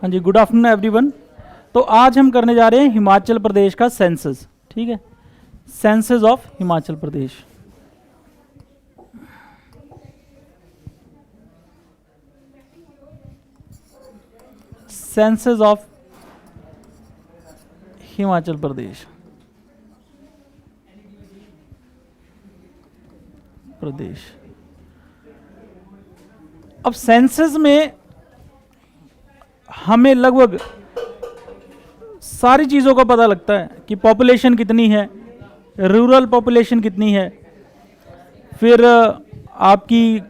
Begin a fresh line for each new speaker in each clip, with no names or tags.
हाँ जी, good afternoon everyone. तो आज हम करने जा रहे हैं हिमाचल प्रदेश का सेंसस। ठीक है, census of Himachal Pradesh. Census of Himachal Pradesh अब सेंसस में हमें लगभग सारी चीज़ों का पता लगता है कि पॉपुलेशन कितनी है, रूरल पॉपुलेशन कितनी है, फिर आपकी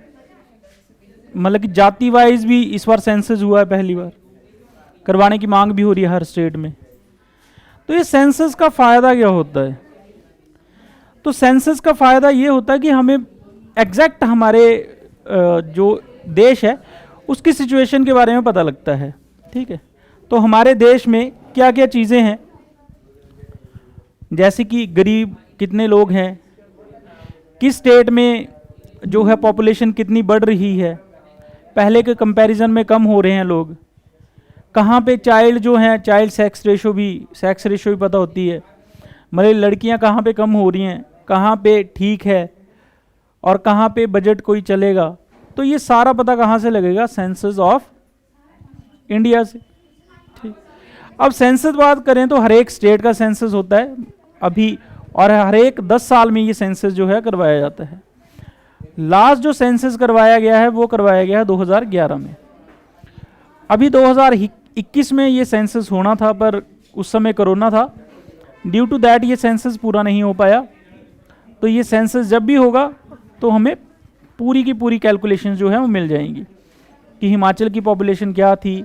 मतलब कि जाति वाइज भी इस बार सेंसस हुआ है, पहली बार करवाने की मांग भी हो रही है हर स्टेट में। तो ये सेंसस का फ़ायदा क्या होता है? तो सेंसस का फ़ायदा ये होता है कि हमें एग्जैक्ट हमारे जो देश है उसकी सिचुएशन के बारे में पता लगता है। ठीक है, तो हमारे देश में क्या क्या चीज़ें हैं, जैसे कि गरीब कितने लोग हैं, किस स्टेट में जो है पॉपुलेशन कितनी बढ़ रही है, पहले के कंपैरिजन में कम हो रहे हैं लोग, कहाँ पे चाइल्ड जो हैं, चाइल्ड सेक्स रेशो भी पता होती है, मतलब लड़कियां कहाँ पे कम हो रही हैं, कहाँ पे ठीक है और कहाँ पे बजट कोई चलेगा। तो ये सारा पता कहाँ से लगेगा? सेंसस ऑफ इंडिया से। ठीक, अब सेंसस बात करें तो हर एक स्टेट का सेंसस होता है अभी, और हर एक 10 साल में ये सेंसस जो है करवाया जाता है। लास्ट जो सेंसस करवाया गया है वो करवाया गया है 2011 में। अभी 2021 में ये सेंसस होना था, पर उस समय कोरोना था, ड्यू टू दैट ये सेंसस पूरा नहीं हो पाया। तो ये सेंसस जब भी होगा तो हमें पूरी की पूरी कैलकुलेशन जो है वो मिल जाएंगी कि हिमाचल की पॉपुलेशन क्या थी,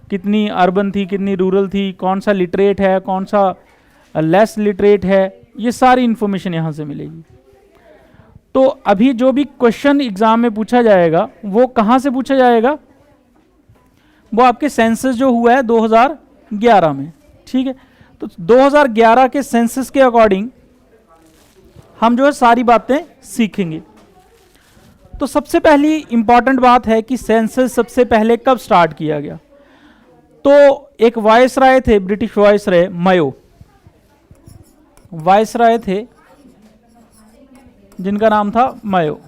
कितनी अर्बन थी, कितनी रूरल थी, कौन सा लिटरेट है, कौन सा लेस लिटरेट है, ये सारी इन्फॉर्मेशन यहाँ से मिलेगी। तो अभी जो भी क्वेश्चन एग्जाम में पूछा जाएगा वो कहाँ से पूछा जाएगा? वो आपके सेंसस जो हुआ है 2011 में। ठीक है, तो 2011 के सेंसस के अकॉर्डिंग हम जो है सारी बातें सीखेंगे। तो सबसे पहली इंपॉर्टेंट बात है कि सेंसस सबसे पहले कब स्टार्ट किया गया? तो एक वायसराय थे, ब्रिटिश वायसराय मयो वायसराय थे, जिनका नाम था मयो।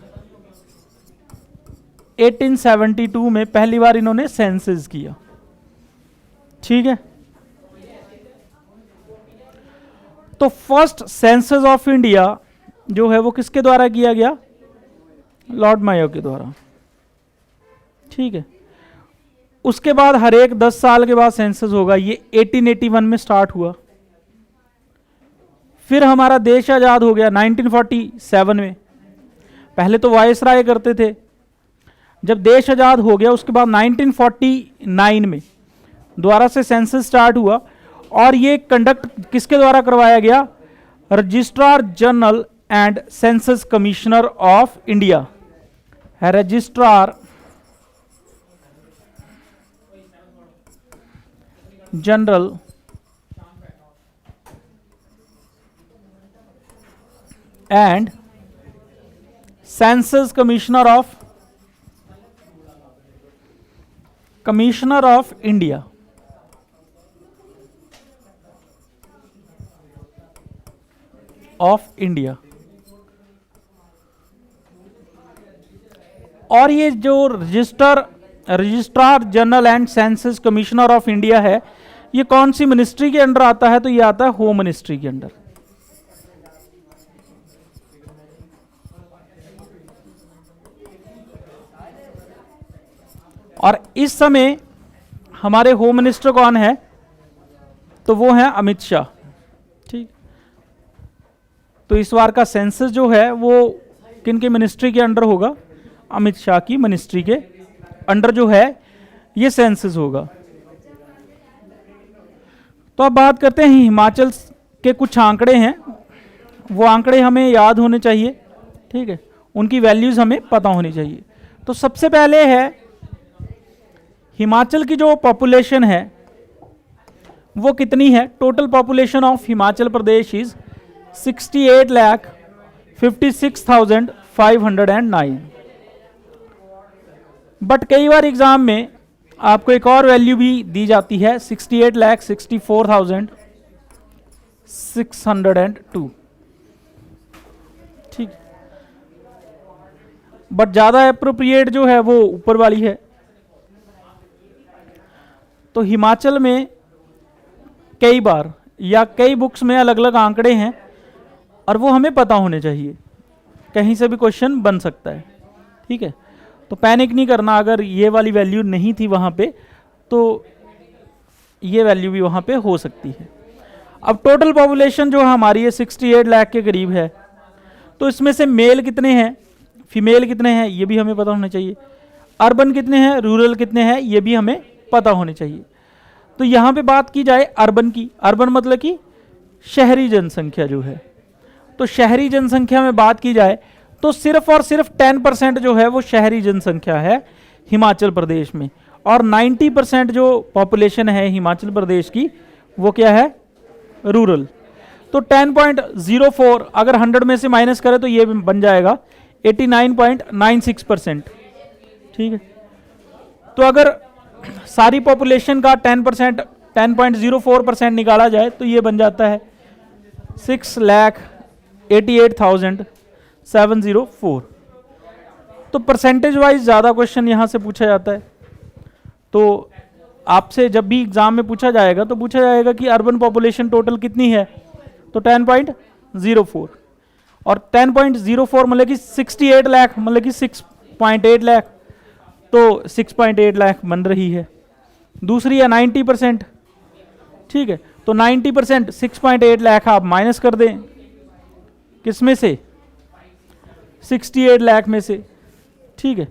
1872 में पहली बार इन्होंने सेंसस किया। ठीक है, तो फर्स्ट सेंसस ऑफ इंडिया जो है वो किसके द्वारा किया गया? लॉर्ड मायो के द्वारा। ठीक है, उसके बाद हर एक 10 साल के बाद सेंसस होगा। ये 1881 में स्टार्ट हुआ। फिर हमारा देश आज़ाद हो गया 1947 में। पहले तो वायसराय करते थे, जब देश आज़ाद हो गया उसके बाद 1949 में दोबारा से सेंसस स्टार्ट हुआ, और ये कंडक्ट किसके द्वारा करवाया गया? Registrar general and census commissioner of India. Registrar general and census commissioner of India. और ये जो registrar general and census commissioner of India है, ये कौन सी मिनिस्ट्री के अंडर आता है? तो ये आता है होम मिनिस्ट्री के अंडर। और इस समय हमारे होम मिनिस्टर कौन है? तो वो है अमित शाह। ठीक, तो इस बार का सेंसस जो है वो किन के मिनिस्ट्री के अंडर होगा? अमित शाह की मिनिस्ट्री के अंडर जो है ये सेंसस होगा। तो अब बात करते हैं हिमाचल के कुछ आंकड़े हैं, वो आंकड़े हमें याद होने चाहिए। ठीक है, उनकी वैल्यूज हमें पता होनी चाहिए। तो सबसे पहले है हिमाचल की जो पॉपुलेशन है वो कितनी है? Total population of Himachal Pradesh is 68,56,509। But कई बार एग्जाम में आपको एक और वैल्यू भी दी जाती है 68,64,602। ठीक, बट ज्यादा अप्रोप्रिएट जो है वो ऊपर वाली है। तो हिमाचल में कई बार या कई बुक्स में अलग अलग आंकड़े हैं और वो हमें पता होने चाहिए, कहीं से भी क्वेश्चन बन सकता है। ठीक है, तो पैनिक नहीं करना, अगर ये वाली वैल्यू नहीं थी वहाँ पे तो ये वैल्यू भी वहाँ पे हो सकती है। अब टोटल पॉपुलेशन जो हमारी है 68 लाख के करीब है, तो इसमें से मेल कितने हैं, फीमेल कितने हैं, ये भी हमें पता होना चाहिए। अर्बन कितने हैं, रूरल कितने हैं, ये भी हमें पता होने चाहिए। तो यहाँ पे बात की जाए अर्बन की, अर्बन मतलब कि शहरी जनसंख्या जो है, तो शहरी जनसंख्या में बात की जाए तो सिर्फ और सिर्फ 10% जो है वो शहरी जनसंख्या है हिमाचल प्रदेश में, और 90% जो पॉपुलेशन है हिमाचल प्रदेश की वो क्या है, रूरल। तो 10.04 अगर 100 में से माइनस करें तो ये बन जाएगा 89.96%। ठीक है, तो अगर सारी पॉपुलेशन का 10% 10.04% निकाला जाए तो ये बन जाता है 6,88,704। तो परसेंटेज वाइज ज़्यादा क्वेश्चन यहाँ से पूछा जाता है। तो आपसे जब भी एग्जाम में पूछा जाएगा तो पूछा जाएगा कि अर्बन पॉपुलेशन टोटल कितनी है, तो 10.04, और 10.04 मतलब कि 68 लाख, मतलब कि 6.8 लाख, तो 6.8 लाख बन रही है। दूसरी है 90%। ठीक है, तो 90% 6.8 लाख आप माइनस कर दें किसमें से, 68 लाख में से। ठीक है,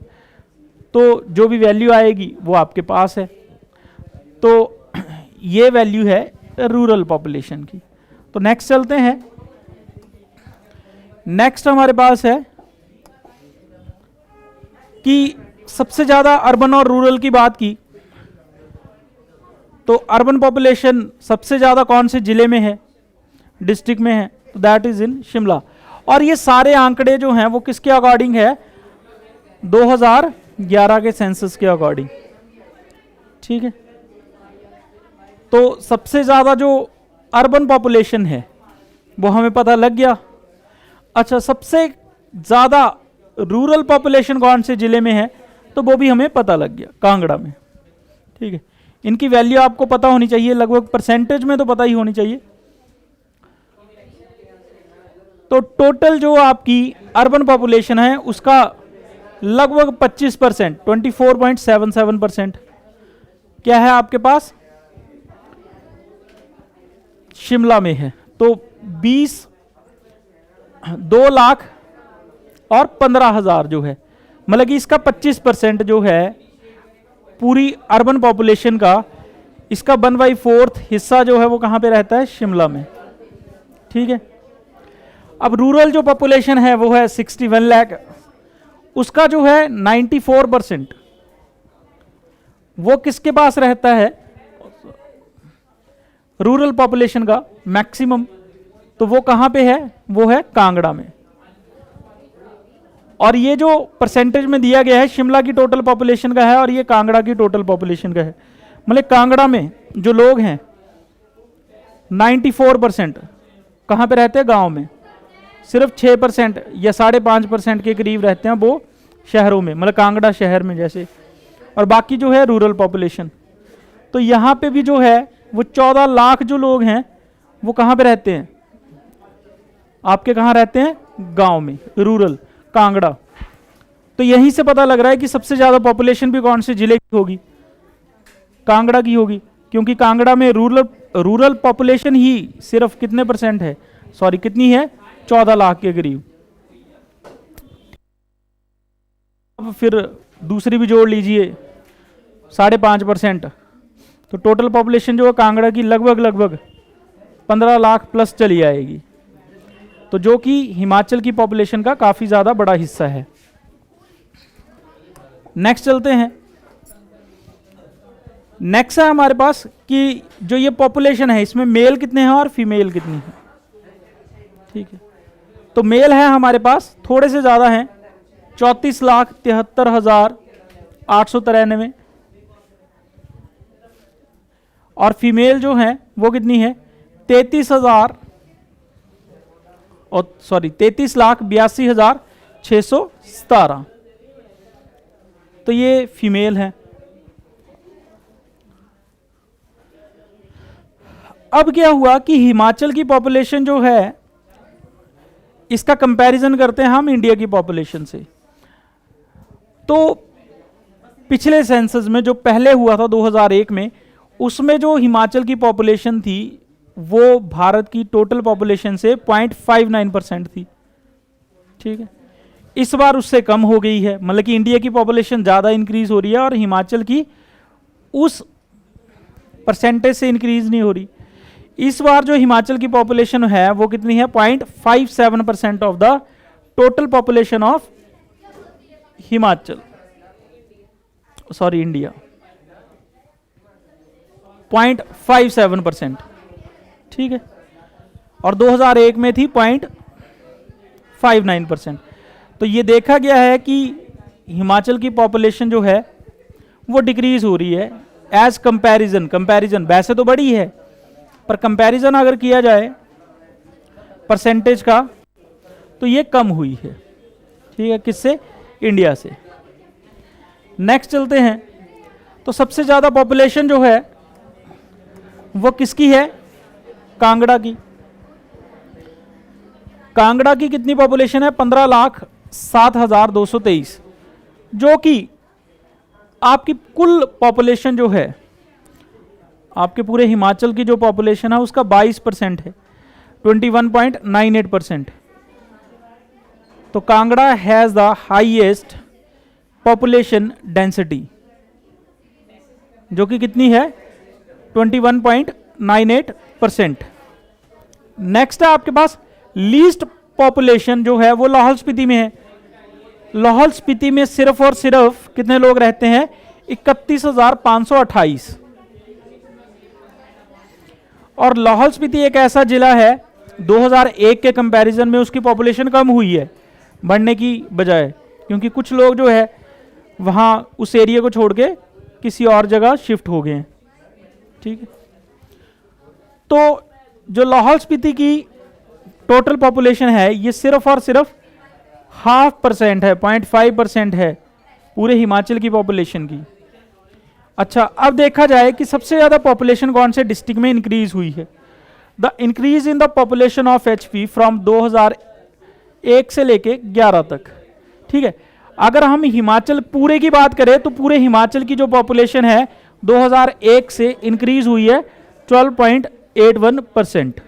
तो जो भी वैल्यू आएगी वो आपके पास है। तो ये वैल्यू है रूरल पॉपुलेशन की। तो नेक्स्ट चलते हैं। नेक्स्ट हमारे पास है कि सबसे ज्यादा अर्बन और रूरल की बात की तो अर्बन पॉपुलेशन सबसे ज्यादा कौन से जिले में है, डिस्ट्रिक्ट में है, तो दैट इज इन शिमला। और ये सारे आंकड़े जो हैं वो किसके अकॉर्डिंग है, 2011 के सेंसस के अकॉर्डिंग। ठीक है, तो सबसे ज्यादा जो अर्बन पॉपुलेशन है वो हमें पता लग गया। अच्छा, सबसे ज्यादा रूरल पॉपुलेशन कौन से जिले में है, तो वो भी हमें पता लग गया, कांगड़ा में। ठीक है, इनकी वैल्यू आपको पता होनी चाहिए, लगभग परसेंटेज में तो पता ही होनी चाहिए। तो टोटल जो आपकी अर्बन पॉपुलेशन है उसका लगभग 25%, 24.77% क्या है आपके पास, शिमला में है। तो 2,15,000 जो है, मतलब कि इसका 25% जो है पूरी अर्बन पॉपुलेशन का, इसका 1/4 हिस्सा जो है वो कहां पे रहता है, शिमला में। ठीक है, अब रूरल जो पॉपुलेशन है वो है 61 लाख, उसका जो है 94% वो किसके पास रहता है, रूरल पॉपुलेशन का मैक्सिमम, तो वो कहां पे है, वो है कांगड़ा में। और ये जो परसेंटेज में दिया गया है शिमला की टोटल पॉपुलेशन का है और ये कांगड़ा की टोटल पॉपुलेशन का है। मतलब कांगड़ा में जो लोग हैं 94% कहां पे रहते हैं, गांव में। सिर्फ 6% या 5.5% के करीब रहते हैं वो शहरों में, मतलब कांगड़ा शहर में जैसे, और बाकी जो है रूरल पॉपुलेशन। तो यहाँ पे भी जो है वो 14 लाख जो लोग हैं वो कहाँ पे रहते हैं, आपके कहाँ रहते हैं, गांव में, रूरल, कांगड़ा। तो यहीं से पता लग रहा है कि सबसे ज्यादा पॉपुलेशन भी कौन से जिले की होगी, कांगड़ा की होगी, क्योंकि कांगड़ा में रूरल पॉपुलेशन ही सिर्फ कितने परसेंट है, सॉरी कितनी है, 14 लाख के करीब। अब फिर दूसरी भी जोड़ लीजिए 5.5%, तो टोटल पॉपुलेशन जो है कांगड़ा की लगभग 15 लाख प्लस चली आएगी, तो जो कि हिमाचल की पॉपुलेशन का काफी ज्यादा बड़ा हिस्सा है। नेक्स्ट चलते हैं। नेक्स्ट है हमारे पास कि जो ये पॉपुलेशन है इसमें मेल कितने हैं और फीमेल कितनी है। ठीक है, तो मेल है हमारे पास थोड़े से ज्यादा हैं, 34,73,893, और फीमेल जो है वो कितनी है 33,82,617। तो ये फीमेल है। अब क्या हुआ कि हिमाचल की पॉपुलेशन जो है, इसका कंपैरिजन करते हैं हम इंडिया की पॉपुलेशन से। तो पिछले सेंसस में जो पहले हुआ था 2001 में, उसमें जो हिमाचल की पॉपुलेशन थी वो भारत की टोटल पॉपुलेशन से 0.59% थी। ठीक है, इस बार उससे कम हो गई है, मतलब कि इंडिया की पॉपुलेशन ज़्यादा इंक्रीज हो रही है और हिमाचल की उस परसेंटेज से इंक्रीज नहीं हो रही। इस बार जो हिमाचल की पॉपुलेशन है वो कितनी है 0.57% of the total population of Himachal, sorry India, 0.57%। ठीक है, और 2001 में थी 0.59%। तो ये देखा गया है कि हिमाचल की पॉपुलेशन जो है वो डिक्रीज हो रही है एज कंपैरिजन वैसे तो बड़ी है, पर कंपैरिजन अगर किया जाए परसेंटेज का तो ये कम हुई है। ठीक है, किससे? इंडिया से। नेक्स्ट चलते हैं। तो सबसे ज्यादा पॉपुलेशन जो है वो किसकी है? कांगड़ा की। कांगड़ा की कितनी पॉपुलेशन है? 15,07,223, जो कि आपकी कुल पॉपुलेशन जो है, आपके पूरे हिमाचल की जो पॉपुलेशन है उसका 22% है, 21.98%। तो Kangra has the highest population density, जो कि कितनी है 21.98%। नेक्स्ट है आपके पास लीस्ट पॉपुलेशन जो है वो लाहौल स्पीति में है। लाहौल स्पीति में सिर्फ और सिर्फ कितने लोग रहते हैं? 31,528। और लाहौल स्पीति एक ऐसा जिला है 2001 के कंपैरिजन में उसकी पॉपुलेशन कम हुई है बढ़ने की बजाय, क्योंकि कुछ लोग जो है वहां उस एरिया को छोड़ के किसी और जगह शिफ्ट हो गए हैं। ठीक है, तो जो लाहौल स्पीति की टोटल पॉपुलेशन है ये सिर्फ और सिर्फ 0.5% है, 0.5% है पूरे हिमाचल की पॉपुलेशन की। अच्छा, अब देखा जाए कि सबसे ज्यादा पॉपुलेशन कौन से डिस्ट्रिक्ट में इंक्रीज हुई है। The increase in the population of HP from 2001 से लेके 11 तक। ठीक है, अगर हम हिमाचल पूरे की बात करें तो पूरे हिमाचल की जो पॉपुलेशन है 2001 से इंक्रीज हुई है 12.81%।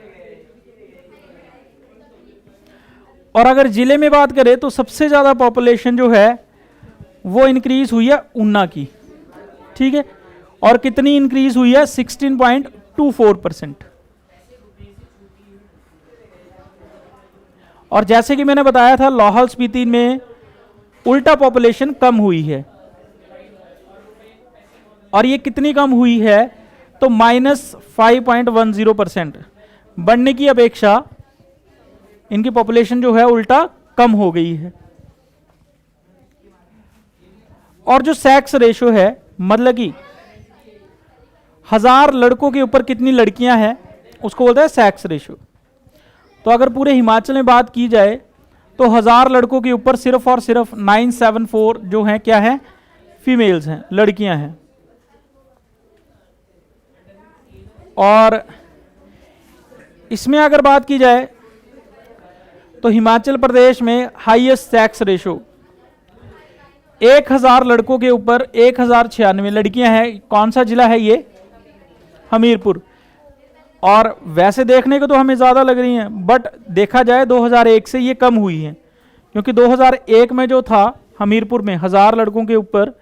और अगर जिले में बात करें तो सबसे ज्यादा पॉपुलेशन जो है वो इंक्रीज हुई है ऊना की। ठीक है, और कितनी इंक्रीज हुई है? 16.24%। और जैसे कि मैंने बताया था लाहौल स्पीति में उल्टा पॉपुलेशन कम हुई है, और ये कितनी कम हुई है? तो -5.10%। बढ़ने की अपेक्षा इनकी पॉपुलेशन जो है उल्टा कम हो गई है। और जो सेक्स रेशो है, मतलब कि 1000 लड़कों के ऊपर कितनी लड़कियां हैं, उसको बोलते हैं सेक्स रेशो। तो अगर पूरे हिमाचल में बात की जाए तो 1000 लड़कों के ऊपर सिर्फ और सिर्फ 974 जो हैं क्या है? फीमेल्स हैं, लड़कियां हैं। और इसमें अगर बात की जाए तो हिमाचल प्रदेश में हाईएस्ट सेक्स रेशो 1000 लड़कों के ऊपर 1096 लड़कियां हैं। कौन सा जिला है ये? हमीरपुर। और वैसे देखने को तो हमें ज़्यादा लग रही हैं, बट देखा जाए 2001 से ये कम हुई हैं, क्योंकि 2001 में जो था हमीरपुर में 1000 लड़कों के ऊपर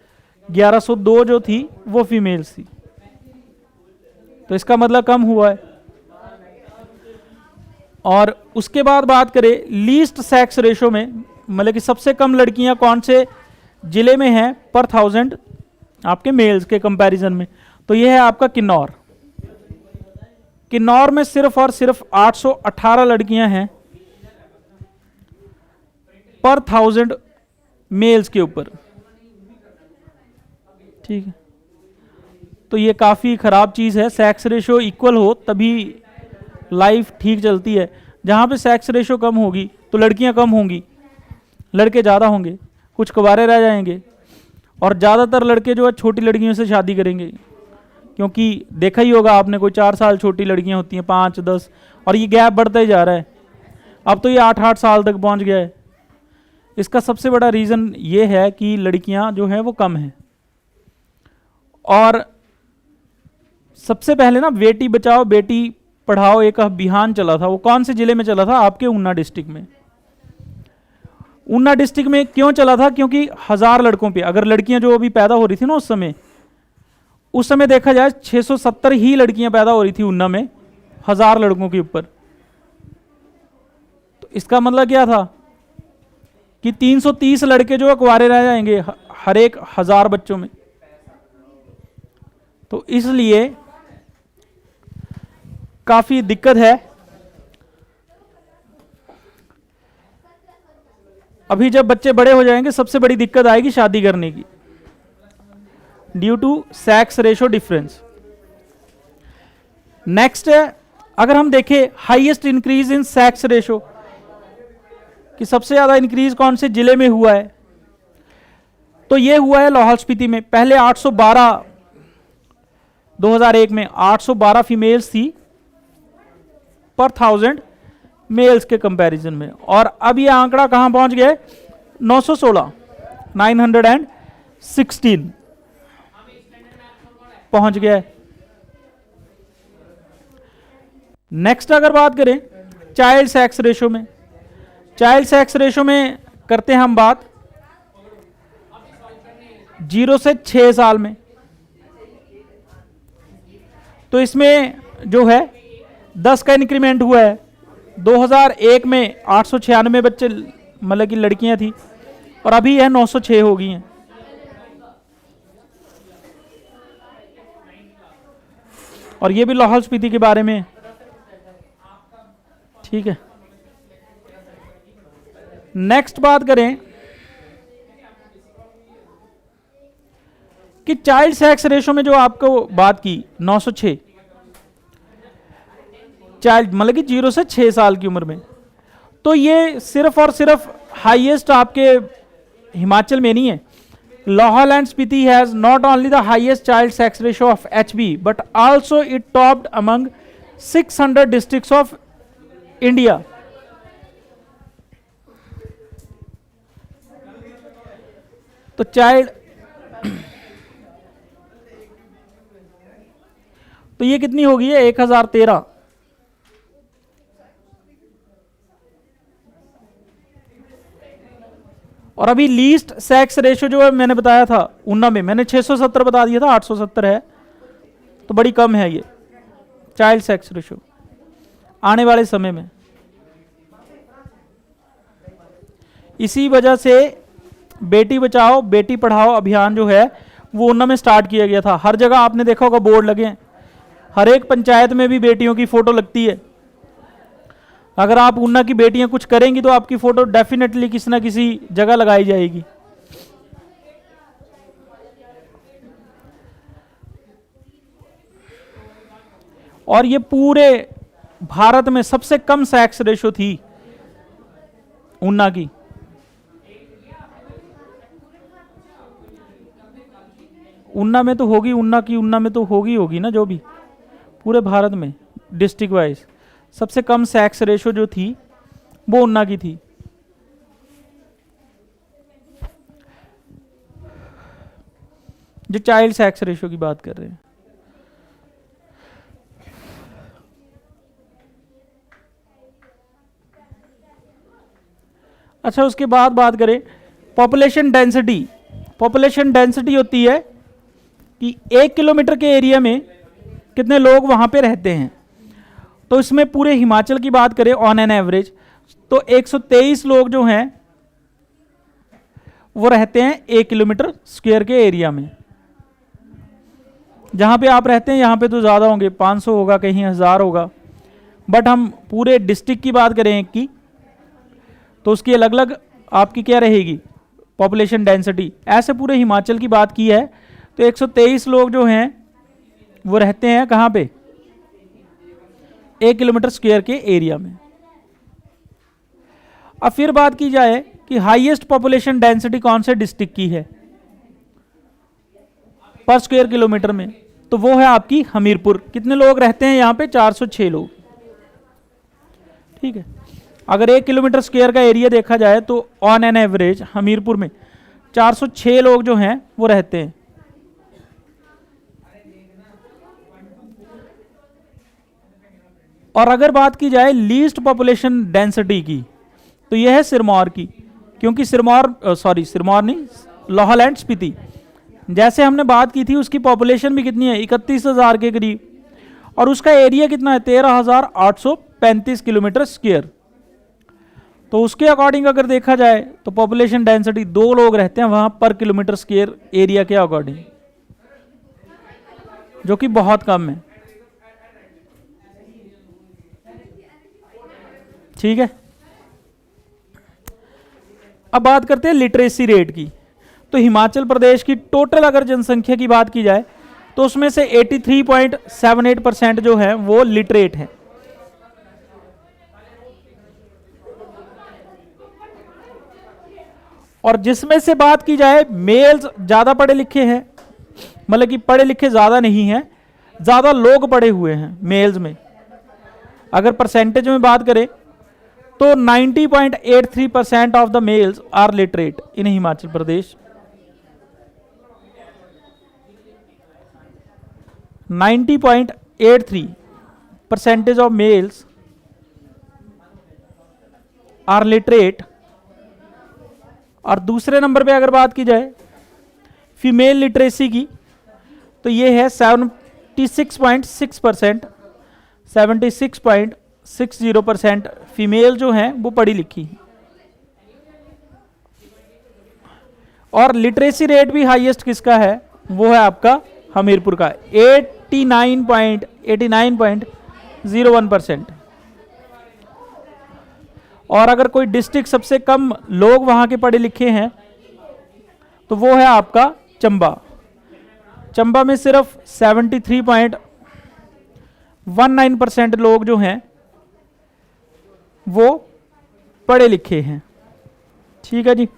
1102 जो थी वो फीमेल्स थी। तो इसका मतलब कम हुआ है। और उसके बाद बात करें लीस्ट सेक्स रेशो में, मतलब कि सबसे कम लड़कियां कौन से जिले में हैं पर 1000 आपके मेल्स के कंपैरिजन में, तो यह है आपका किन्नौर। किन्नौर में सिर्फ और सिर्फ 818 लड़कियां हैं पर 1000 मेल्स के ऊपर। ठीक है, तो ये काफ़ी ख़राब चीज़ है। सेक्स रेशो इक्वल हो तभी लाइफ ठीक चलती है। जहाँ पे सेक्स रेशो कम होगी तो लड़कियाँ कम होंगी, लड़के ज़्यादा होंगे, कुछ कुंवारे रह जाएंगे, और ज़्यादातर लड़के जो है छोटी लड़कियों से शादी करेंगे, क्योंकि देखा ही होगा आपने, कोई 4 साल छोटी लड़कियाँ होती हैं, 5, 10, और ये गैप बढ़ता ही जा रहा है। अब तो ये 8-8 साल तक पहुँच गया है। इसका सबसे बड़ा रीज़न ये है कि लड़कियाँ जो हैं वो कम हैं। और सबसे पहले ना बेटी बचाओ बेटी पढ़ाओ एक अभियान चला था। वो कौन से जिले में चला था? आपके ऊना डिस्ट्रिक्ट में। ऊना डिस्ट्रिक्ट में क्यों चला था? क्योंकि 1000 लड़कों पे, अगर लड़कियां जो अभी पैदा हो रही थी ना उस समय देखा जाए 670 ही लड़कियां पैदा हो रही थी ऊना में 1000 लड़कों के ऊपर। तो इसका मतलब क्या था कि 330 लड़के जो है कुंवारे रह जाएंगे हर एक 1000 बच्चों में। तो इसलिए काफी दिक्कत है। अभी जब बच्चे बड़े हो जाएंगे सबसे बड़ी दिक्कत आएगी शादी करने की, due to sex ratio difference. Next है, अगर हम देखें highest increase in sex ratio, कि सबसे ज्यादा इंक्रीज कौन से जिले में हुआ है, तो ये हुआ है लाहौल स्पीति में। पहले 812 2001 में 812 फीमेल्स थी पर 1000 मेल्स के कंपैरिजन में, और अब ये आंकड़ा कहां पहुंच गया? 916 916 पहुंच गया है। नेक्स्ट अगर बात करें चाइल्ड सेक्स रेशो में, चाइल्ड सेक्स रेशो में करते हैं हम बात 0 से 6 साल में। तो इसमें जो है 10 का इंक्रीमेंट हुआ है। 2001 में 896 बच्चे मतलब कि लड़कियां थी, और अभी यह 906 हो गई हैं। और ये भी लाहौल स्पीति के बारे में, ठीक है। नेक्स्ट बात करें कि चाइल्ड सेक्स रेशो में जो आपको बात की 906 चाइल्ड मतलब कि 0 से 6 साल की उम्र में, तो ये सिर्फ और सिर्फ हाईएस्ट आपके हिमाचल में नहीं है। Lahaul and Spiti has not only the highest child sex ratio of HB but also it topped among 600 districts of India. तो चाइल्ड तो ये कितनी होगी? 1013। और अभी लीस्ट सेक्स रेशो जो है मैंने बताया था ऊना में, मैंने 670 बता दिया था, 870 है, तो बड़ी कम है ये चाइल्ड सेक्स रेशो आने वाले समय में। इसी वजह से बेटी बचाओ बेटी पढ़ाओ अभियान जो है वो ऊना में स्टार्ट किया गया था। हर जगह आपने देखा होगा बोर्ड लगे हैं, हर एक पंचायत में भी बेटियों की फोटो लगती है। अगर आप ऊना की बेटियां कुछ करेंगी तो आपकी फोटो डेफिनेटली किसी ना किसी जगह लगाई जाएगी। और ये पूरे भारत में सबसे कम सेक्स रेशो थी ऊना की। ऊना में तो होगी, ऊना में तो होगी ना, जो भी पूरे भारत में डिस्ट्रिक्ट वाइज सबसे कम सेक्स रेशो जो थी वो ऊना की थी। जो चाइल्ड सेक्स रेशो की बात कर रहे हैं। अच्छा, उसके बाद बात करें पॉपुलेशन डेंसिटी। पॉपुलेशन डेंसिटी होती है कि 1 किलोमीटर के एरिया में कितने लोग वहां पे रहते हैं। तो इसमें पूरे हिमाचल की बात करें ऑन एन एवरेज तो 123 लोग जो हैं वो रहते हैं 1 किलोमीटर स्क्वायर के एरिया में। जहां पे आप रहते हैं यहां पे तो ज़्यादा होंगे, 500 होगा, कहीं 1000 होगा, बट हम पूरे डिस्ट्रिक्ट की बात करें की तो उसकी अलग अलग आपकी क्या रहेगी पॉपुलेशन डेंसिटी। ऐसे पूरे हिमाचल की बात की है तो 123 लोग जो हैं वो रहते हैं कहाँ पे? 1 किलोमीटर स्क्वायर के एरिया में। अब फिर बात की जाए कि हाईएस्ट पॉपुलेशन डेंसिटी कौन से डिस्ट्रिक्ट की है पर स्क्वायर किलोमीटर में, तो वो है आपकी हमीरपुर। कितने लोग रहते हैं यहाँ पे? 406 लोग। ठीक है, अगर 1 किलोमीटर स्क्वायर का एरिया देखा जाए तो ऑन एन एवरेज हमीरपुर में 406 लोग जो हैं वो रहते हैं। और अगर बात की जाए लीस्ट पॉपुलेशन डेंसिटी की, तो यह है सिरमौर की, क्योंकि सिरमौर नहीं, लाहौल एंड स्पीति जैसे हमने बात की थी, उसकी पॉपुलेशन भी कितनी है? 31,000 के करीब, और उसका एरिया कितना है? 13,835 किलोमीटर स्क्वायर। तो उसके अकॉर्डिंग अगर देखा जाए तो पॉपुलेशन डेंसिटी 2 लोग रहते हैं वहां पर किलोमीटर स्क्वायर एरिया के अकॉर्डिंग, जो कि बहुत कम है। ठीक है, अब बात करते हैं लिटरेसी रेट की। तो हिमाचल प्रदेश की टोटल अगर जनसंख्या की बात की जाए तो उसमें से 83.78% जो है वो लिटरेट है। और जिसमें से बात की जाए मेल्स ज्यादा पढ़े लिखे हैं, मतलब कि पढ़े लिखे ज्यादा नहीं हैं, ज्यादा लोग पढ़े हुए हैं मेल्स में। अगर परसेंटेज में बात करें तो 90.83% of the males are literate in Himachal Pradesh. 90.83% of males are literate. और दूसरे नंबर पे अगर बात की जाए फीमेल लिटरेसी की, तो ये है 76.6%। 76.60% फीमेल जो हैं वो पढ़ी लिखी। और लिटरेसी रेट भी हाईएस्ट किसका है? वो है आपका हमीरपुर का, 89.01%। और अगर कोई डिस्ट्रिक्ट सबसे कम लोग वहां के पढ़े लिखे हैं तो वो है आपका चंबा। चंबा में सिर्फ 73.19% लोग जो हैं वो पढ़े लिखे हैं। ठीक है जी।